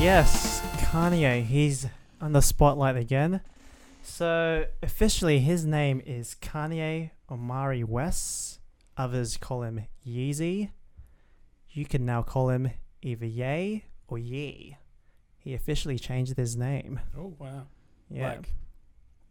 Yes, Kanye. He's on the spotlight again. So officially, his name is Kanye Omari West. Others call him Yeezy. You can now call him either Ye or Yee. He officially changed his name. Oh, wow. Yeah. Like,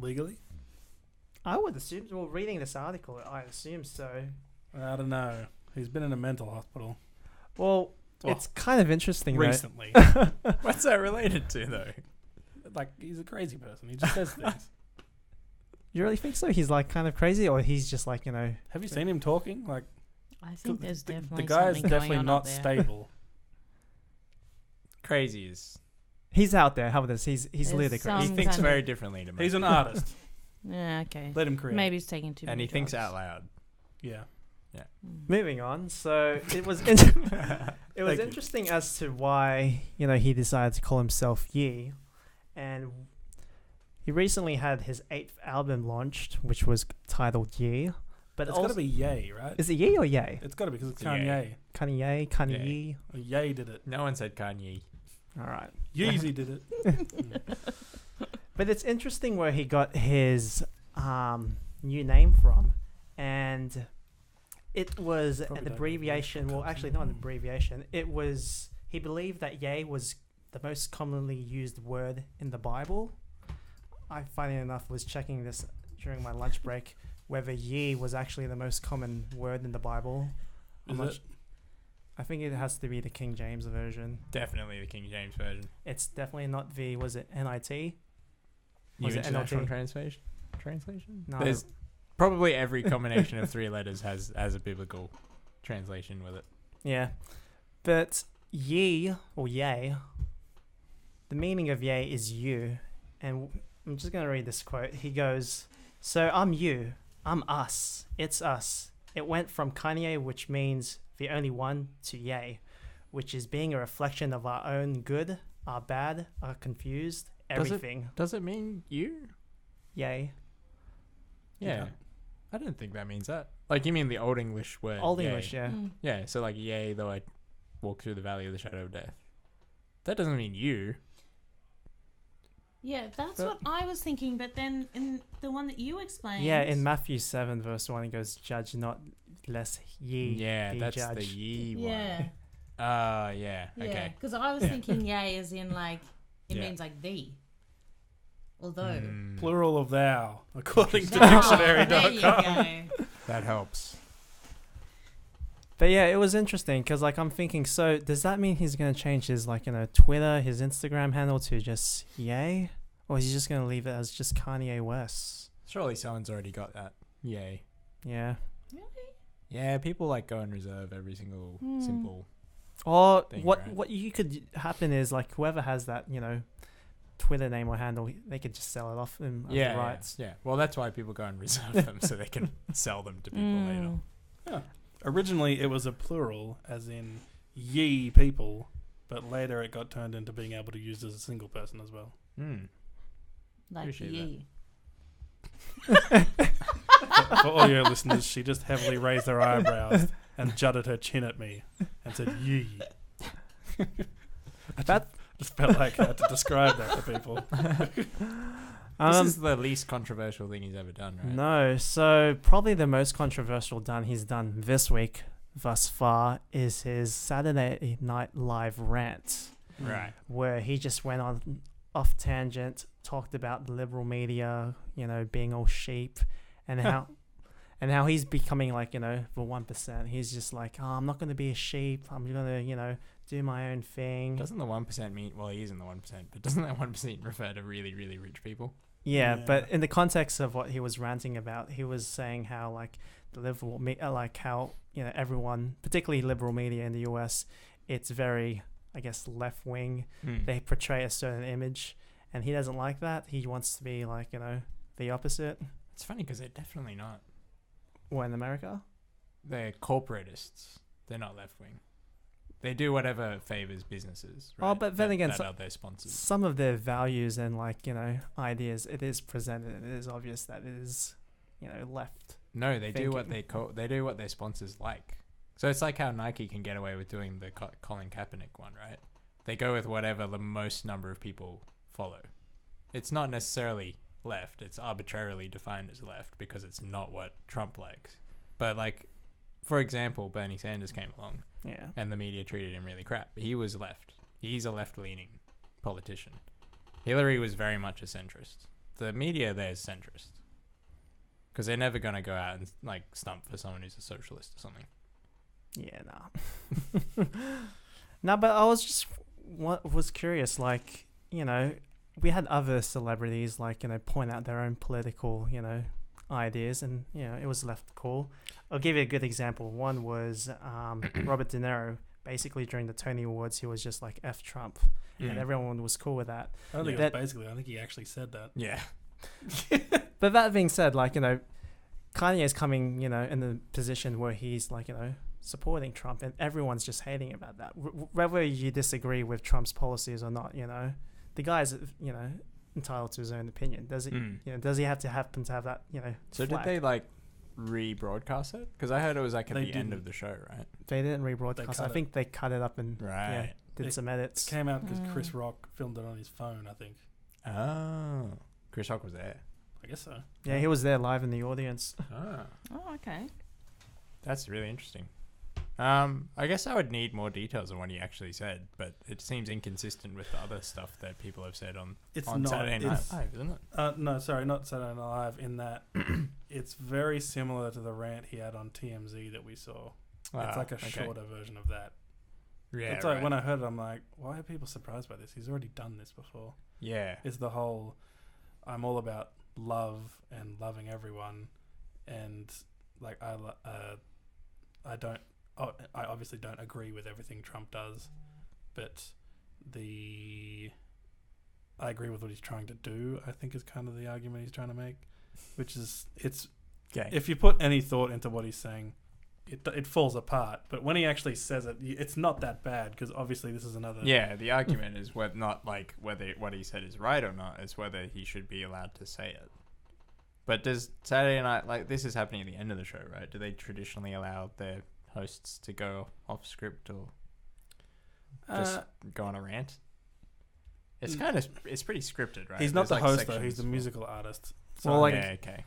legally? I would assume, well, reading this article, I assume so. I don't know. He's been in a mental hospital. Well, it's kind of interesting, recently. What's that related to, though? Like, he's a crazy person. He just says things. You really think so? He's like kind of crazy, or he's just like, you know... Have you seen him talking? Like, I think there's definitely the guy is something definitely going on not up there. stable. Crazy is... He's out there. How about this? He's There's ludicrous. some He thinks kind of- very differently to me. He's an artist. Yeah, okay. Let him create. Maybe he's taking too and many he thinks drugs. out loud. Yeah. Moving on. So it was it was interesting as to why, you know, he decided to call himself Ye, and he recently had his 8th album launched, which was titled Ye. But It's got to be Ye, right? Is it Ye or Ye? It's got to be because it's It's Kanye. Kanye, Kanye. Ye did it. No one said Kanye. All right. Yeezy did it. But it's interesting where he got his new name from, and it was Probably an don't abbreviation. know. Well, actually, not an abbreviation. It was, he believed that Ye was the most commonly used word in the Bible. I, funny enough, was checking this during my lunch break, whether Ye was actually the most common word in the Bible. Is it? I think it has to be the King James version. Definitely the King James version. It's definitely not the, was it NIT? New Was it International NLT? Translation? No, There's probably every combination of 3 letters has a biblical translation with it. yeah. But Ye, or Yay, the meaning of Yay is you. And I'm just going to read this quote. He goes, "So I'm you. I'm us. It's us. It went from Kanye, which means the only one, to Yay, which is being a reflection of our own good, our bad, our confused, everything. Does it mean you? Yay. Yeah. I don't think that means that. Like, you mean the Old English word? Old yay. English, yeah. Mm. Yeah, so like, yea, though I walk through the valley of the shadow of death. That doesn't mean you. Yeah, that's But- what I was thinking, but then in the one that you explained... Yeah, in Matthew 7, verse 1, it goes, "Judge not, lest ye Yeah, be that's judged." the ye Yeah. one. Yeah, Yeah, okay. because I was thinking yay as in like, it Yeah. means like thee. Although... Mm, Plural of thou, according to Oh, dictionary.com. there you go. that helps. But yeah, it was interesting because, like, I'm thinking, so does that mean he's going to change his, like, you know, Twitter, his Instagram handle to just Yay? Or is he just going to leave it as just Kanye West? Surely someone's already got that. Yay. Yeah. Really? Yeah, people like go and reserve every single simple. Or Thing, what right? what you could happen is, like, whoever has that, you know, Twitter name or handle, they could just sell it off them as Yeah, the rights. yeah. Well, that's why people go and reserve them so they can sell them to people later. Mm. Originally, it was a plural, as in ye people, but later it got turned into being able to use as a single person as well. Mm. Like Appreciate ye. For all your listeners, she just heavily raised her eyebrows and jutted her chin at me and said, ye. That Just felt like I had to describe that to people. This is the least controversial thing he's ever done, right? No, so probably the most controversial he's done this week thus far is his Saturday Night Live rant, Right. where he just went on off tangent, talked about the liberal media, you know, being all sheep, and how he's becoming, like, you know, the 1%. He's just like, oh, I'm not going to be a sheep. I'm going to, you know, do my own thing. Doesn't the 1% mean... Well, he is in the 1%, but doesn't that 1% refer to really, really rich people? Yeah, Yeah. but in the context of what he was ranting about, he was saying how, like, the liberal like how, you know, everyone, particularly liberal media in the US, it's very, I guess, left wing. Mm. They portray a certain image, and he doesn't like that. He wants to be, like, you know, the opposite. It's funny because they're definitely not. Or in America. They're corporatists. They're not left-wing. They do whatever favors businesses. Right? Oh, but then again, that so- are their sponsors. Some of their values and, like, you know, ideas, it is presented, and it is obvious that it is, you know, left. No, they do what thinking. they do what their sponsors like. So it's like how Nike can get away with doing the Colin Kaepernick one, right? They go with whatever the most number of people follow. It's not necessarily left. It's arbitrarily defined as left because it's not what Trump likes. But like, for example, Bernie Sanders came along Yeah. and the media treated him really crap. He was left. He's a left-leaning politician. Hillary was very much a centrist. The media there is centrist. Because they're never going to go out and like stump for someone who's a socialist or something. Yeah, nah. No, but I was curious, like, you know, we had other celebrities, like, you know, point out their own political, you know, ideas, and, you know, it was left cool. I'll give you a good example. One was Robert De Niro. Basically, during the Tony Awards, he was just like, F Trump. And everyone was cool with that. I don't think Yeah. it was basically. I think he actually said that. Yeah. But that being said, like, you know, Kanye is coming, you know, in the position where he's, like, you know, supporting Trump, and everyone's just hating about that. Whether you disagree with Trump's policies or not, you know, the guy's, you know, entitled to his own opinion. Does he, you know, does he have to happen to have that, you know, So flag? did they like rebroadcast it? Because I heard it was like at They the end didn't. of the show, right? They didn't They rebroadcast. I cut think they cut it up and Right. did It- some It edits. came out because Chris Rock filmed it on his phone, I think. Oh. Chris Rock was there. I guess so. Yeah, he was there live in the audience. Ah. Oh, okay. That's really interesting. I guess I would need more details on what he actually said, but it seems inconsistent with the other stuff that people have said on It's on not. Saturday Night It's, Live, isn't it? no, sorry, not Saturday Night Live. In that, it's very similar to the rant he had on TMZ that we saw. It's like a shorter version of that. Yeah, It's like when I heard it, I'm like, why are people surprised by this? He's already done this before. yeah. It's the whole, I'm all about love and loving everyone, and like I obviously don't agree with everything Trump does, but I agree with what he's trying to do. I think is kind of the argument he's trying to make, which is Okay. if you put any thought into what he's saying, it falls apart. But when he actually says it, it's not that bad because obviously this is another. Yeah, the argument is whether what he said is right or not. It's whether he should be allowed to say it. But does Saturday Night, like, this is happening at the end of the show, right? Do they traditionally allow their hosts to go off script or just go on a rant? It's it's pretty scripted, right? He's not There's, the like, host though. He's sections the for- musical artist. Well, like- yeah, okay.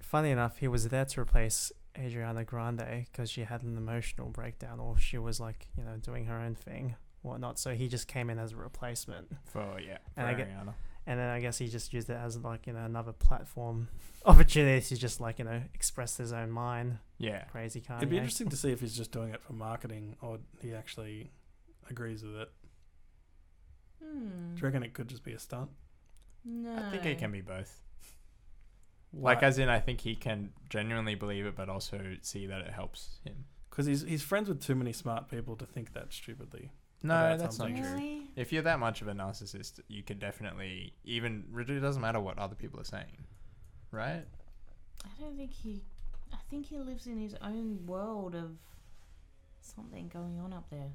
Funny enough, he was there to replace Adriana Grande because she had an emotional breakdown, or she was, like, you know, doing her own thing, whatnot. So he just came in as a replacement. For And I get- Ariana. And then I guess he just used it as, like, you know, another platform opportunity to just, like, you know, express his own mind. Yeah. Crazy Kanye. It'd be interesting to see if he's just doing it for marketing or he actually agrees with it. Hmm. Do you reckon it could just be a stunt? No. I think it can be both. What? Like, as in, I think he can genuinely believe it, but also see that it helps him. Because he's friends with too many smart people to think that stupidly. No, About that's not something. true. Really? If you're that much of a narcissist, you could definitely it doesn't matter what other people are saying, right? I don't think I think he lives in his own world of something going on up there.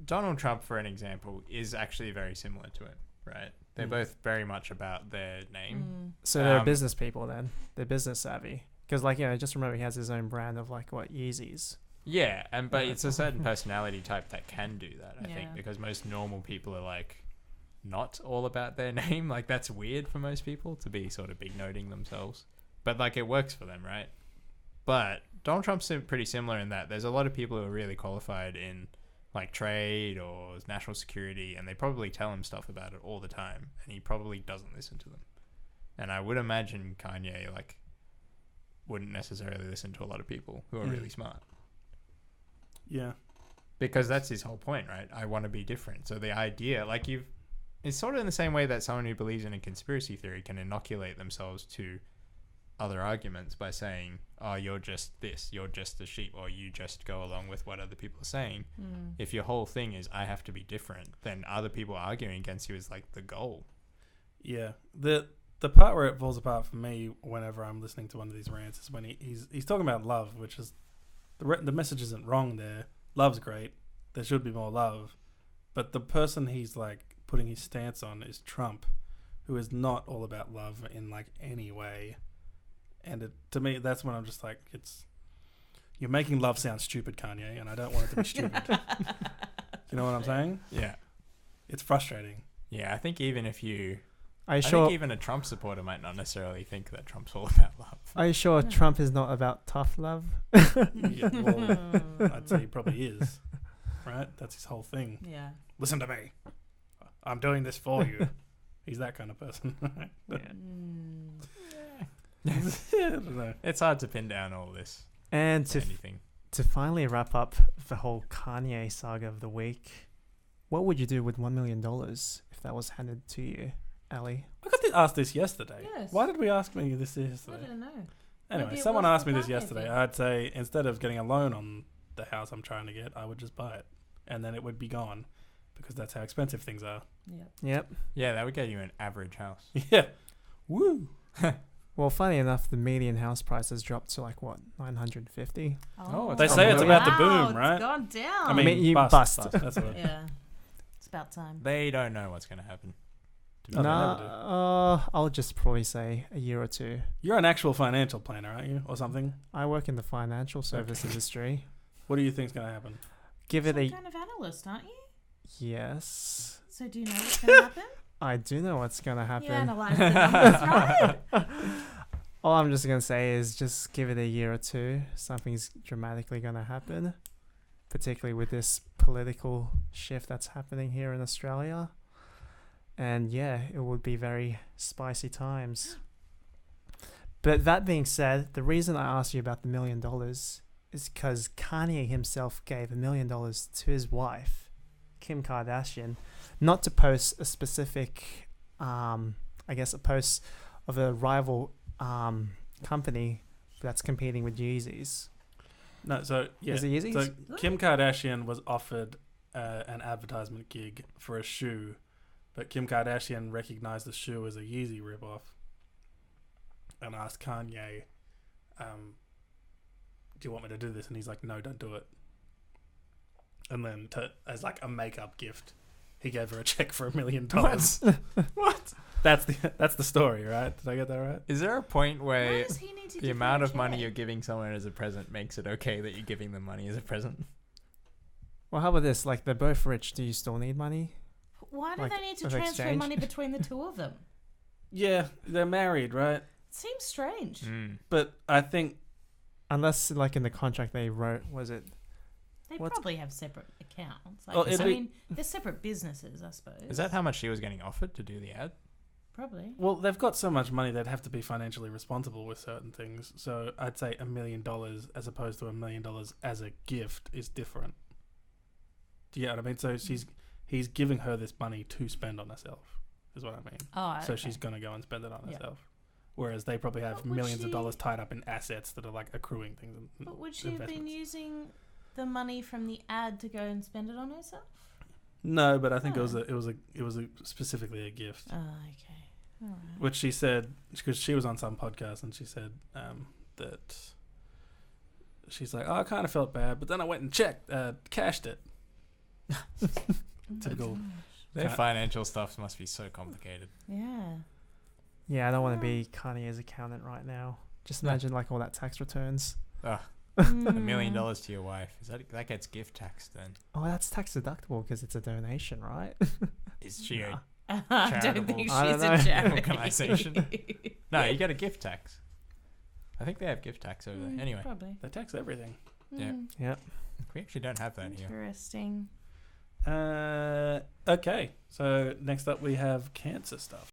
Donald Trump, for an example, is actually very similar to him, right? They're Mm. both very much about their name. So they're Um, business people then. They're business savvy. Because, like, you know, just remember he has his own brand of, like, what, Yeezys. Yeah, but it's a certain personality type that can do that, I think, Yeah. because most normal people are, like, not all about their name. Like, that's weird for most people to be sort of big noting themselves. But, like, it works for them, right? But Donald Trump's pretty similar in that there's a lot of people who are really qualified in, like, trade or national security, and they probably tell him stuff about it all the time, and he probably doesn't listen to them. And I would imagine Kanye, like, wouldn't necessarily listen to a lot of people who are really smart. Yeah. Because that's his whole point, right? I want to be different. So the idea, like, it's sort of in the same way that someone who believes in a conspiracy theory can inoculate themselves to other arguments by saying, oh, you're just this, you're just the sheep, or you just go along with what other people are saying. If your whole thing is, I have to be different, then other people arguing against you is, like, the goal. Yeah. The part where it falls apart for me whenever I'm listening to one of these rants is when he's talking about love, which is the message isn't wrong there. Love's great. There should be more love. But the person he's, like, putting his stance on is Trump, who is not all about love in, like, any way. And to me, that's when I'm just like, you're making love sound stupid, Kanye, and I don't want it to be stupid. Do you know what I'm saying? Yeah. it's frustrating. Yeah, I think even if you, Are you I sure? think even a Trump supporter might not necessarily think that Trump's all about love. Are you sure No. Trump is not about tough love? Yeah, well, I'd say he probably is. Right? That's his whole thing. Yeah. Listen to me. I'm doing this for you. He's that kind of person. Right? I don't know. It's hard to pin down all this. And To to anything. to finally wrap up the whole Kanye saga of the week, what would you do with $1 million if that was handed to you, Ali? I got to ask this yesterday. Yes. Why did we ask me this I yesterday? don't know. Anyway, Maybe it someone was asked the me this Kanye yesterday. thing. I'd say instead of getting a loan on the house I'm trying to get, I would just buy it. And then it would be gone because that's how expensive things are. Yeah. Yep. Yeah, that would get you an average house. Yeah. Woo. Well, funny enough, the median house price has dropped to like what, 950? Oh, They it's say it's gone about to wow, boom, right? It's gone down. I mean, you bust. bust. That's what yeah. It's about time. They don't know what's going to happen. To be No, they honest. never do. I'll just probably say a year or two. You're an actual financial planner, aren't you? Or something? I work in the financial service Okay. industry. What do you think's going to happen? Give it Some a kind of analyst, aren't you? yes. So do you know what's going to happen? I do know what's gonna You happen. analyze the numbers, right? All I'm just gonna say is just give it a year or two. Something's dramatically gonna happen, particularly with this political shift that's happening here in Australia. And yeah, it would be very spicy times. But that being said, the reason I asked you about the $1 million is because Kanye himself gave $1 million to his wife, Kim Kardashian, not to post a specific, I guess, a post of a rival company that's competing with Yeezys. No, so, yeah. Is it Yeezys? So Kim Kardashian was offered an advertisement gig for a shoe, but Kim Kardashian recognized the shoe as a Yeezy ripoff and asked Kanye, do you want me to do this? And he's like, no, don't do it. And then as like a makeup gift, he gave her a check for $1 million. What? That's the story, right? Did I get that right? Is there a point Why where does he need to the give amount her a of money check? you're giving someone as a present makes it okay that you're giving them money as a present? Well, how about this? Like, they're both rich. Do you still need money? Why do like, they need to of transfer exchange? money between the two of them? Yeah, they're married, right? It seems strange. Mm. But I think Unless, like, in the contract they wrote, was it? They What? probably have separate accounts. Like, Well, I it'd be- mean, they're separate businesses, I suppose. Is that how much she was getting offered to do the ad? Probably. well, they've got so much money they'd have to be financially responsible with certain things. So I'd say $1 million as opposed to $1 million as a gift is different. Do you get what I mean? So he's giving her this money to spend on herself, is what I mean. Oh, So okay. she's gonna go and spend it on Yeah. herself. Whereas they probably have But would millions of she- dollars tied up in assets that are like accruing things. And But would she have been investments. using the money from the ad to go and spend it on herself? No, but I think Oh. it was specifically a gift, Oh, okay. All right. which she said because she was on some podcast and she said that she's like, oh, I kind of felt bad, but then I went and cashed it. Oh my Typical. gosh. Their Ca- financial stuff must be so complicated. Yeah. Yeah, I don't want to be Kanye's accountant right now. Just No. imagine, like, all that tax returns. $1 Mm. million to your wife. Is that gets gift taxed then? Oh, that's tax deductible because it's a donation, right? Is she Nah. I Charitable. don't think she's I don't a know. charity. Organisation. No, you get a gift tax. I think they have gift tax over Mm, there. Anyway, Probably. They tax everything. Yeah. Mm, Yep. we actually don't have that here. Interesting. Okay, so next up we have cancer stuff.